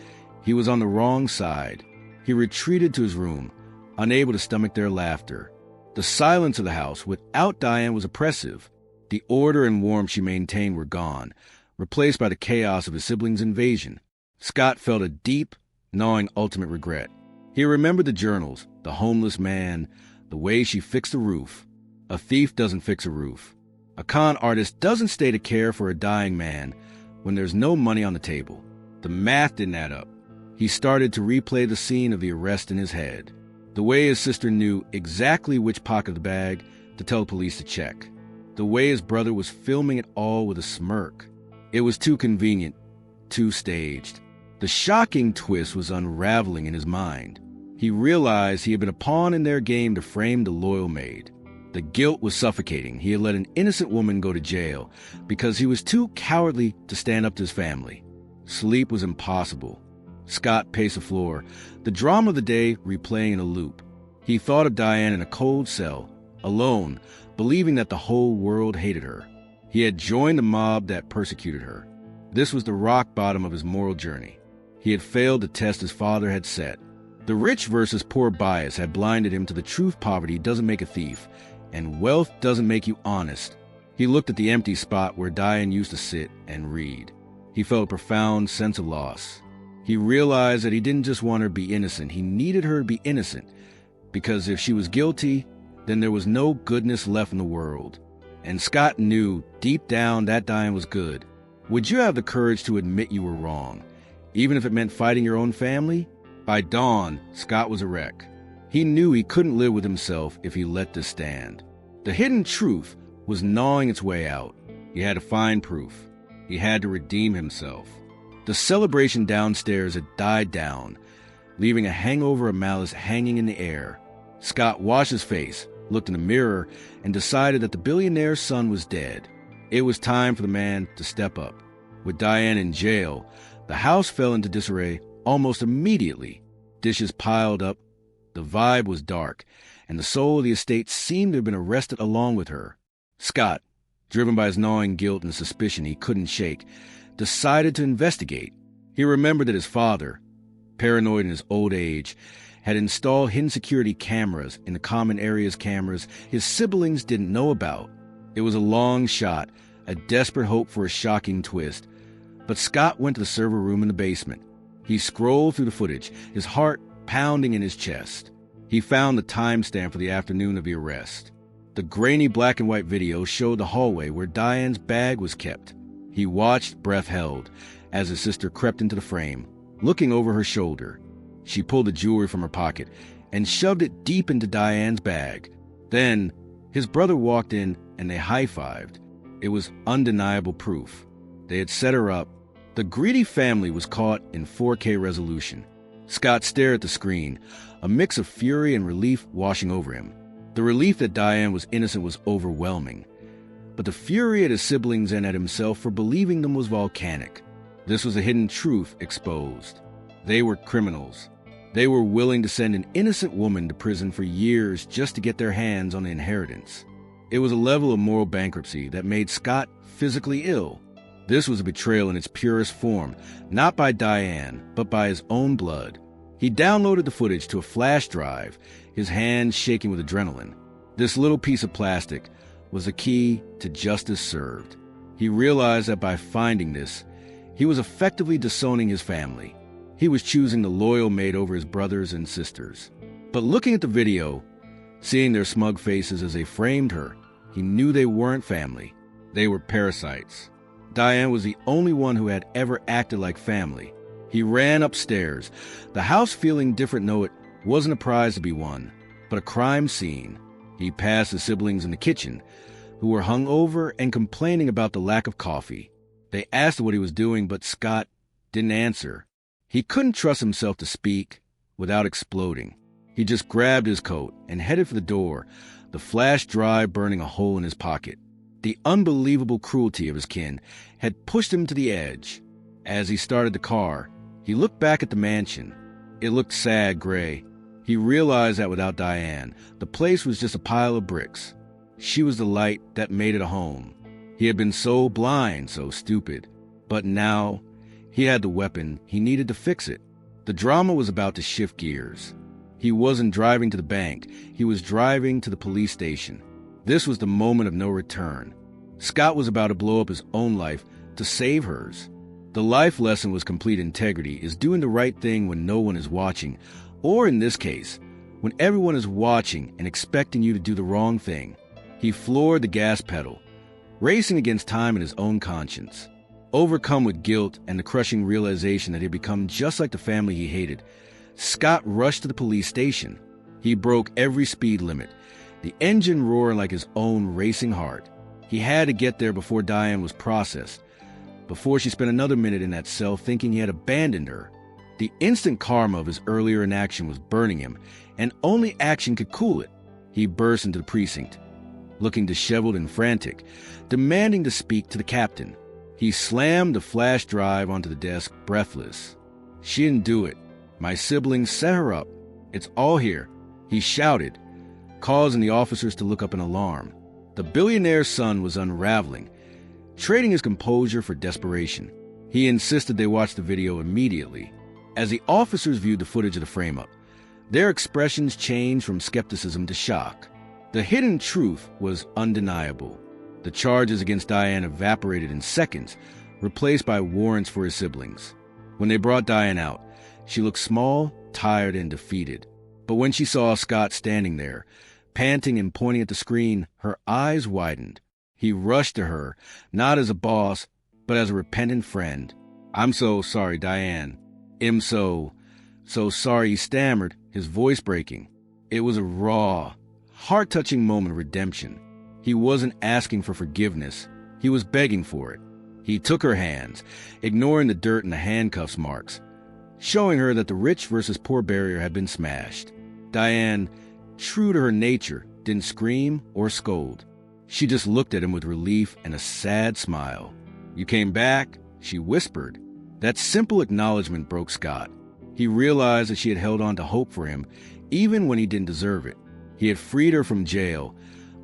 Speaker 2: He was on the wrong side. He retreated to his room, unable to stomach their laughter. The silence of the house without Diane was oppressive. The order and warmth she maintained were gone, replaced by the chaos of his siblings' invasion. Scott felt a deep, gnawing ultimate regret. He remembered the journals, the homeless man, the way she fixed the roof. A thief doesn't fix a roof. A con artist doesn't stay to care for a dying man when there's no money on the table. The math didn't add up. He started to replay the scene of the arrest in his head. The way his sister knew exactly which pocket of the bag to tell the police to check. The way his brother was filming it all with a smirk. It was too convenient, too staged. The shocking twist was unraveling in his mind. He realized he had been a pawn in their game to frame the loyal maid. The guilt was suffocating. He had let an innocent woman go to jail because he was too cowardly to stand up to his family. Sleep was impossible. Scott paced the floor, the drama of the day replaying in a loop. He thought of Diane in a cold cell, alone, believing that the whole world hated her. He had joined the mob that persecuted her. This was the rock bottom of his moral journey. He had failed the test his father had set. The rich versus poor bias had blinded him to the truth: poverty doesn't make a thief, and wealth doesn't make you honest. He looked at the empty spot where Diane used to sit and read. He felt a profound sense of loss. He realized that he didn't just want her to be innocent, he needed her to be innocent, because if she was guilty, then there was no goodness left in the world. And Scott knew deep down that Diane was good. Would you have the courage to admit you were wrong, even if it meant fighting your own family? By dawn, Scott was a wreck. He knew he couldn't live with himself if he let this stand. The hidden truth was gnawing its way out. He had to find proof. He had to redeem himself. The celebration downstairs had died down, leaving a hangover of malice hanging in the air. Scott washed his face, looked in the mirror, and decided that the billionaire's son was dead. It was time for the man to step up. With Diane in jail, the house fell into disarray almost immediately. Dishes piled up, the vibe was dark, and the soul of the estate seemed to have been arrested along with her. Scott, driven by his gnawing guilt and suspicion he couldn't shake, decided to investigate. He remembered that his father, paranoid in his old age, had installed hidden security cameras in the common areas cameras his siblings didn't know about. It was a long shot, a desperate hope for a shocking twist. But Scott went to the server room in the basement. He scrolled through the footage, his heart pounding in his chest. He found the timestamp for the afternoon of the arrest. The grainy black and white video showed the hallway where Diane's bag was kept. He watched, breath held, as his sister crept into the frame, looking over her shoulder. She pulled the jewelry from her pocket and shoved it deep into Diane's bag. Then, his brother walked in and they high-fived. It was undeniable proof. They had set her up. The greedy family was caught in 4K resolution. Scott stared at the screen, a mix of fury and relief washing over him. The relief that Diane was innocent was overwhelming, but the fury at his siblings and at himself for believing them was volcanic. This was a hidden truth exposed. They were criminals. They were willing to send an innocent woman to prison for years just to get their hands on the inheritance. It was a level of moral bankruptcy that made Scott physically ill. This was a betrayal in its purest form, not by Diane, but by his own blood. He downloaded the footage to a flash drive, his hands shaking with adrenaline. This little piece of plastic was the key to justice served. He realized that by finding this, he was effectively disowning his family. He was choosing the loyal maid over his brothers and sisters. But looking at the video, seeing their smug faces as they framed her, he knew they weren't family. They were parasites. Diane was the only one who had ever acted like family. He ran upstairs, the house feeling different though it wasn't a prize to be won, but a crime scene. He passed his siblings in the kitchen, who were hungover and complaining about the lack of coffee. They asked what he was doing, but Scott didn't answer. He couldn't trust himself to speak without exploding. He just grabbed his coat and headed for the door, the flash drive burning a hole in his pocket. The unbelievable cruelty of his kin had pushed him to the edge. As he started the car, he looked back at the mansion. It looked sad gray. He realized that without Diane, the place was just a pile of bricks. She was the light that made it a home. He had been so blind, so stupid. But now, he had the weapon he needed to fix it. The drama was about to shift gears. He wasn't driving to the bank. He was driving to the police station. This was the moment of no return. Scott was about to blow up his own life to save hers. The life lesson was complete integrity is doing the right thing when no one is watching, or in this case, when everyone is watching and expecting you to do the wrong thing. He floored the gas pedal, racing against time and his own conscience. Overcome with guilt and the crushing realization that he had become just like the family he hated, Scott rushed to the police station. He broke every speed limit, the engine roaring like his own racing heart. He had to get there before Diane was processed, before she spent another minute in that cell thinking he had abandoned her. The instant karma of his earlier inaction was burning him, and only action could cool it. He burst into the precinct, looking disheveled and frantic, demanding to speak to the captain. He slammed the flash drive onto the desk, breathless. She didn't do it. My siblings set her up. It's all here, he shouted, causing the officers to look up in alarm. The billionaire's son was unraveling, trading his composure for desperation. He insisted they watch the video immediately. As the officers viewed the footage of the frame-up, their expressions changed from skepticism to shock. The hidden truth was undeniable. The charges against Diane evaporated in seconds, replaced by warrants for his siblings. When they brought Diane out, she looked small, tired, and defeated. But when she saw Scott standing there, panting and pointing at the screen, her eyes widened. He rushed to her, not as a boss, but as a repentant friend. "I'm so sorry, Diane. I'm so sorry," he stammered, his voice breaking. It was a raw, heart-touching moment of redemption. He wasn't asking for forgiveness. He was begging for it. He took her hands, ignoring the dirt and the handcuffs marks, showing her that the rich versus poor barrier had been smashed. Diane, true to her nature, didn't scream or scold. She just looked at him with relief and a sad smile. "You came back?" she whispered. That simple acknowledgement broke Scott. He realized that she had held on to hope for him, even when he didn't deserve it. He had freed her from jail,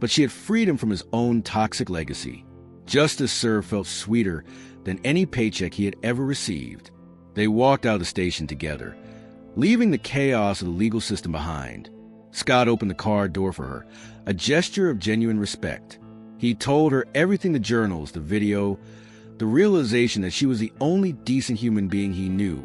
Speaker 2: but she had freed him from his own toxic legacy. Justice served felt sweeter than any paycheck he had ever received. They walked out of the station together, leaving the chaos of the legal system behind. Scott opened the car door for her, a gesture of genuine respect. He told her everything: the journals, the video, the realization that she was the only decent human being he knew.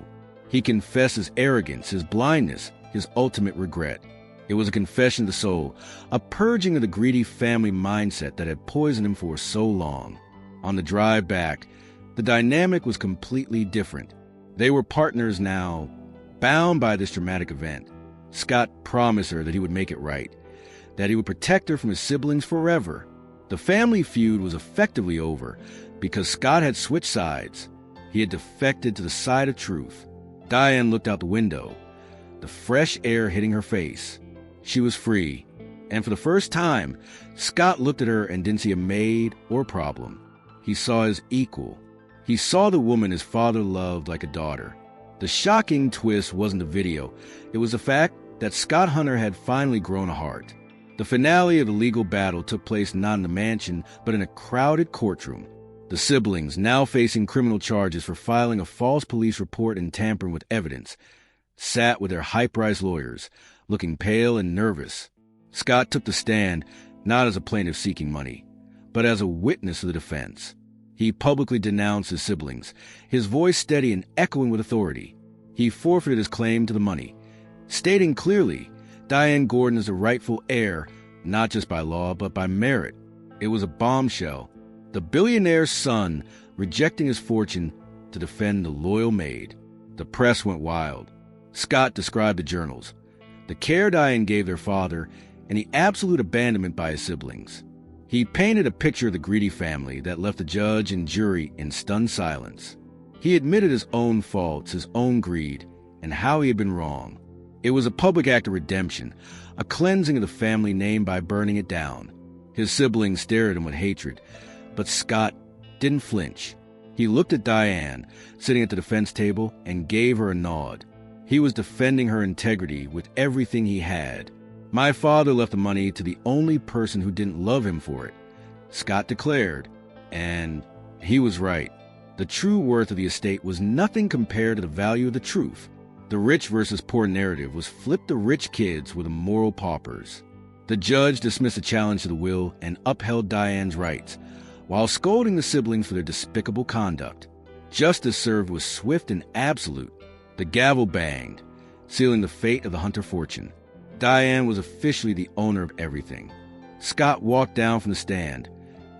Speaker 2: He confessed his arrogance, his blindness, his ultimate regret. It was a confession of the soul, a purging of the greedy family mindset that had poisoned him for so long. On the drive back, the dynamic was completely different. They were partners now, bound by this dramatic event. Scott promised her that he would make it right, that he would protect her from his siblings forever. The family feud was effectively over because Scott had switched sides. He had defected to the side of truth. Diane looked out the window, the fresh air hitting her face. She was free, and for the first time, Scott looked at her and didn't see a maid or problem. He saw his equal. He saw the woman his father loved like a daughter. The shocking twist wasn't the video. It was the fact that Scott Hunter had finally grown a heart. The finale of the legal battle took place not in the mansion, but in a crowded courtroom. The siblings, now facing criminal charges for filing a false police report and tampering with evidence, sat with their high-priced lawyers, looking pale and nervous. Scott took the stand, not as a plaintiff seeking money, but as a witness of the defense. He publicly denounced his siblings, his voice steady and echoing with authority. He forfeited his claim to the money, stating clearly, Diane Gordon is the rightful heir, not just by law, but by merit. It was a bombshell. The billionaire's son rejecting his fortune to defend the loyal maid. The press went wild. Scott described the journals, the care Diane gave their father, and the absolute abandonment by his siblings. He painted a picture of the greedy family that left the judge and jury in stunned silence. He admitted his own faults, his own greed, and how he had been wrong. It was a public act of redemption, a cleansing of the family name by burning it down. His siblings stared at him with hatred, but Scott didn't flinch. He looked at Diane, sitting at the defense table, and gave her a nod. He was defending her integrity with everything he had. My father left the money to the only person who didn't love him for it, Scott declared, and he was right. The true worth of the estate was nothing compared to the value of the truth. The rich versus poor narrative was flip the rich kids with the moral paupers. The judge dismissed the challenge to the will and upheld Diane's rights, while scolding the siblings for their despicable conduct. Justice served was swift and absolute. The gavel banged, sealing the fate of the Hunter fortune. Diane was officially the owner of everything. Scott walked down from the stand,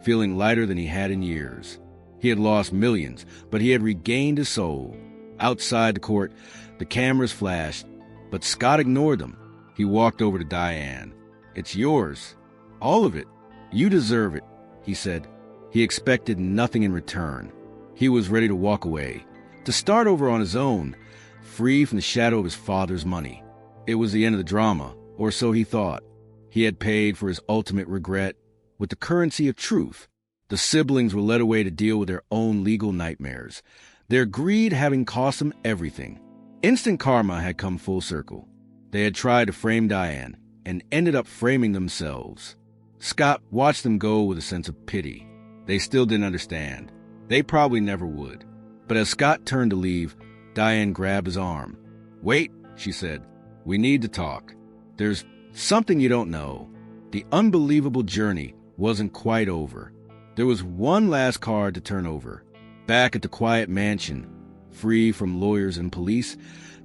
Speaker 2: feeling lighter than he had in years. He had lost millions, but he had regained his soul. Outside the court, the cameras flashed, but Scott ignored them. He walked over to Diane. "It's yours. All of it. You deserve it," he said. He expected nothing in return. He was ready to walk away, to start over on his own, free from the shadow of his father's money. It was the end of the drama, or so he thought. He had paid for his ultimate regret with the currency of truth. The siblings were led away to deal with their own legal nightmares, their greed having cost them everything. Instant karma had come full circle. They had tried to frame Diane and ended up framing themselves. Scott watched them go with a sense of pity. They still didn't understand. They probably never would. But as Scott turned to leave, Diane grabbed his arm. "Wait," she said. "We need to talk. There's something you don't know. The unbelievable journey wasn't quite over. There was one last card to turn over." Back at the quiet mansion, free from lawyers and police,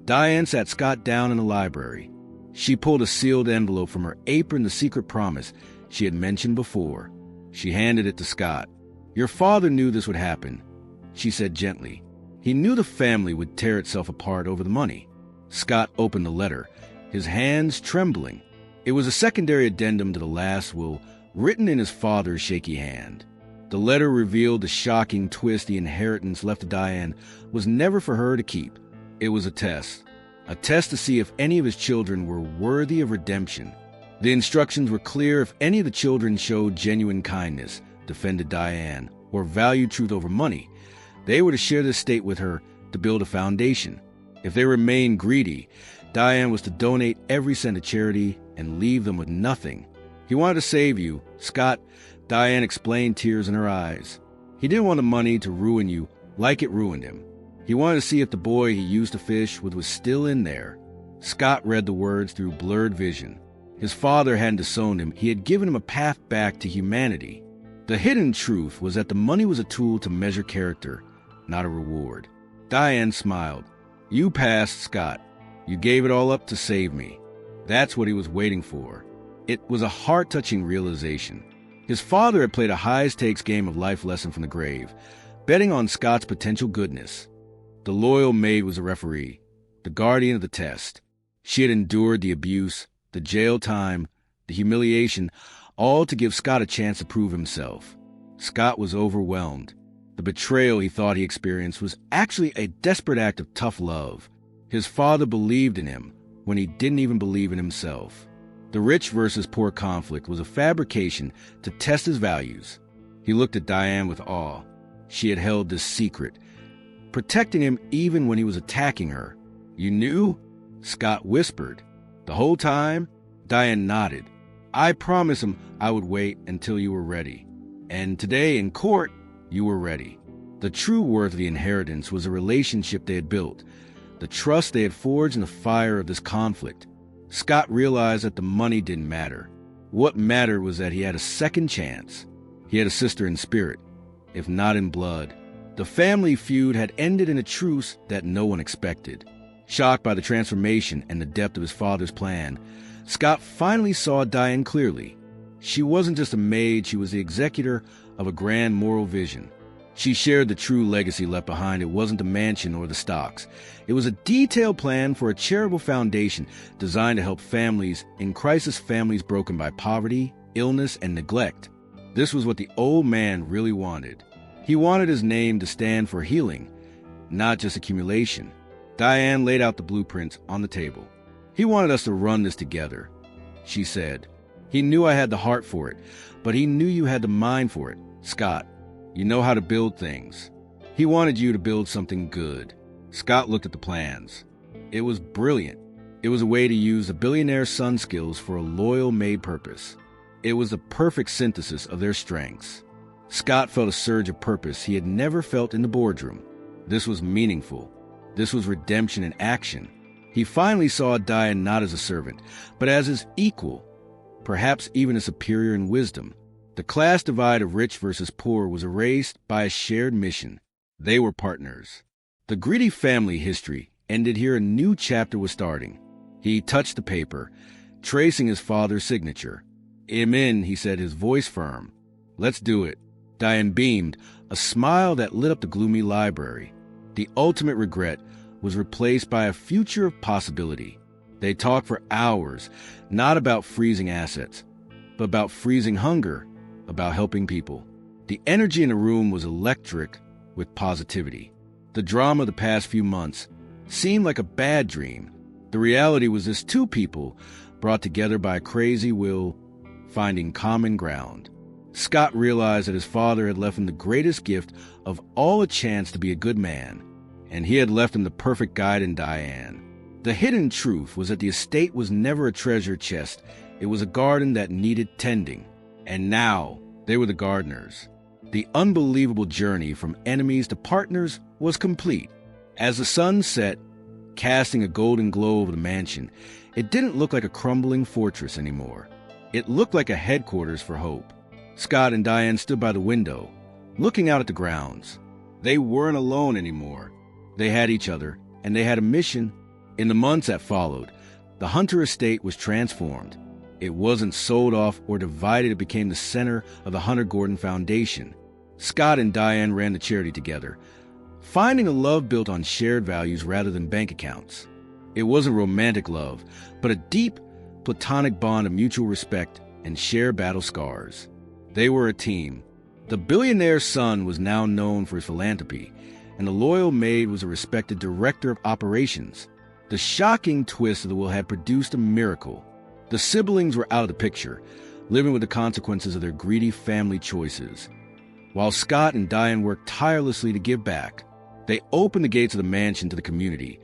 Speaker 2: Diane sat Scott down in the library. She pulled a sealed envelope from her apron, the secret promise she had mentioned before. She handed it to Scott. "Your father knew this would happen," she said gently. "He knew the family would tear itself apart over the money." Scott opened the letter, his hands trembling. It was a secondary addendum to the last will, written in his father's shaky hand. The letter revealed the shocking twist: the inheritance left to Diane was never for her to keep. It was a test to see if any of his children were worthy of redemption. The instructions were clear: if any of the children showed genuine kindness, defended Diane, or valued truth over money, they were to share the estate with her to build a foundation. If they remained greedy, Diane was to donate every cent to charity and leave them with nothing. "He wanted to save you, Scott," Diane explained, tears in her eyes. "He didn't want the money to ruin you like it ruined him. He wanted to see if the boy he used to fish with was still in there." Scott read the words through blurred vision. His father hadn't disowned him. He had given him a path back to humanity. The hidden truth was that the money was a tool to measure character, not a reward. Diane smiled. "You passed, Scott. You gave it all up to save me." That's what he was waiting for. It was a heart-touching realization. His father had played a high-stakes game of life lesson from the grave, betting on Scott's potential goodness. The loyal maid was a referee, the guardian of the test. She had endured the abuse, the jail time, the humiliation, all to give Scott a chance to prove himself. Scott was overwhelmed. The betrayal he thought he experienced was actually a desperate act of tough love. His father believed in him when he didn't even believe in himself. The rich versus poor conflict was a fabrication to test his values. He looked at Diane with awe. She had held this secret, protecting him even when he was attacking her. "You knew?" Scott whispered. "The whole time?" Diane nodded. "I promised him I would wait until you were ready. And today in court, you were ready. The true worth of the inheritance was the relationship they had built, the trust they had forged in the fire of this conflict. Scott realized that the money didn't matter. What mattered was that he had a second chance. He had a sister in spirit, if not in blood. The family feud had ended in a truce that no one expected. Shocked by the transformation and the depth of his father's plan, Scott finally saw Diane clearly. She wasn't just a maid, she was the executor of a grand moral vision. She shared the true legacy left behind. It wasn't the mansion or the stocks. It was a detailed plan for a charitable foundation designed to help families in crisis, families broken by poverty, illness, and neglect. This was what the old man really wanted. He wanted his name to stand for healing, not just accumulation. Diane laid out the blueprints on the table. He wanted us to run this together, she said. He knew I had the heart for it, but he knew you had the mind for it. Scott, you know how to build things. He wanted you to build something good. Scott looked at the plans. It was brilliant. It was a way to use the billionaire's son skills for a loyal maid purpose. It was the perfect synthesis of their strengths. Scott felt a surge of purpose he had never felt in the boardroom. This was meaningful. This was redemption in action. He finally saw Diane not as a servant, but as his equal, perhaps even a superior in wisdom. The class divide of rich versus poor was erased by a shared mission. They were partners. The greedy family history ended here. A new chapter was starting. He touched the paper, tracing his father's signature. "Amen," he said, his voice firm. "Let's do it." Diane beamed, a smile that lit up the gloomy library. The ultimate regret was replaced by a future of possibility. They talked for hours, not about freezing assets, but about freezing hunger, about helping people. The energy in the room was electric with positivity. The drama of the past few months seemed like a bad dream. The reality was this: two people brought together by a crazy will, finding common ground. Scott realized that his father had left him the greatest gift of all, a chance to be a good man, and he had left him the perfect guide in Diane. The hidden truth was that the estate was never a treasure chest. It was a garden that needed tending. And now, they were the gardeners. The unbelievable journey from enemies to partners was complete. As the sun set, casting a golden glow over the mansion, it didn't look like a crumbling fortress anymore. It looked like a headquarters for hope. Scott and Diane stood by the window, looking out at the grounds. They weren't alone anymore. They had each other, and they had a mission. In the months that followed, the Hunter estate was transformed. It wasn't sold off or divided. It became the center of the Hunter Gordon Foundation. Scott and Diane ran the charity together, finding a love built on shared values rather than bank accounts. It wasn't romantic love, but a deep, platonic bond of mutual respect and shared battle scars. They were a team. The billionaire's son was now known for his philanthropy, and the loyal maid was a respected director of operations. The shocking twist of the will had produced a miracle. The siblings were out of the picture, living with the consequences of their greedy family choices. While Scott and Diane worked tirelessly to give back, they opened the gates of the mansion to the community,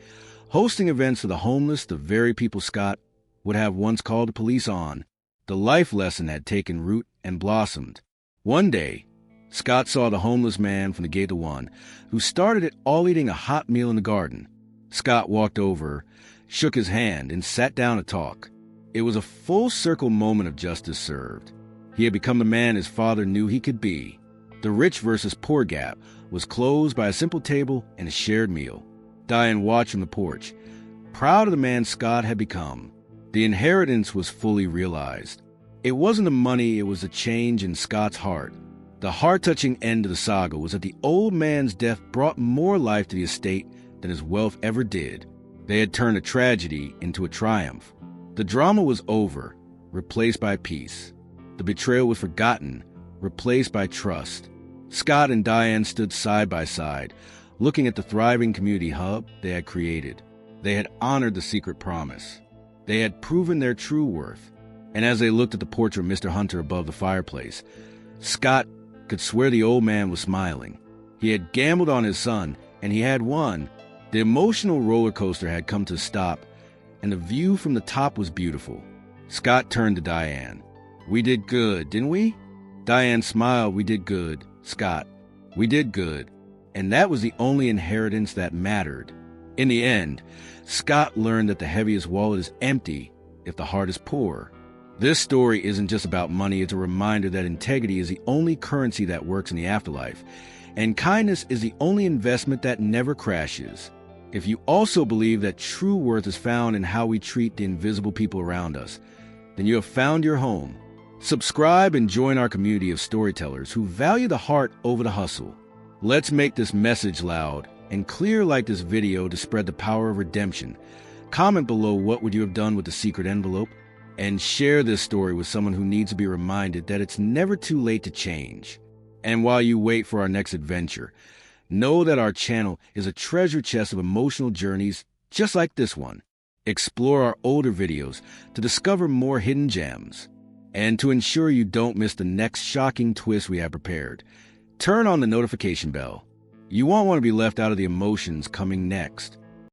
Speaker 2: hosting events for the homeless, the very people Scott would have once called the police on. The life lesson had taken root and blossomed. One day, Scott saw the homeless man from the gate of one, who started it all eating a hot meal in the garden. Scott walked over, shook his hand, and sat down to talk. It was a full-circle moment of justice served. He had become the man his father knew he could be. The rich versus poor gap was closed by a simple table and a shared meal. Diane watched from the porch, proud of the man Scott had become. The inheritance was fully realized. It wasn't the money, it was the change in Scott's heart. The heart-touching end of the saga was that the old man's death brought more life to the estate than his wealth ever did. They had turned a tragedy into a triumph. The drama was over, replaced by peace. The betrayal was forgotten, replaced by trust. Scott and Diane stood side by side, looking at the thriving community hub they had created. They had honored the secret promise. They had proven their true worth. And as they looked at the portrait of Mr. Hunter above the fireplace, Scott could swear the old man was smiling. He had gambled on his son, and he had won. The emotional roller coaster had come to a stop, and the view from the top was beautiful. Scott turned to Diane. "We did good, didn't we?" Diane smiled. "We did good, Scott." We did good, and that was the only inheritance that mattered. In the end, Scott learned that the heaviest wallet is empty if the heart is poor. This story isn't just about money, it's a reminder that integrity is the only currency that works in the afterlife, and kindness is the only investment that never crashes. If you also believe that true worth is found in how we treat the invisible people around us, then you have found your home. Subscribe and join our community of storytellers who value the heart over the hustle. Let's make this message loud and clear like this video to spread the power of redemption. Comment below what would you have done with the secret envelope, and share this story with someone who needs to be reminded that it's never too late to change. And while you wait for our next adventure, know that our channel is a treasure chest of emotional journeys just like this one. Explore our older videos to discover more hidden gems. And to ensure you don't miss the next shocking twist we have prepared, turn on the notification bell. You won't want to be left out of the emotions coming next.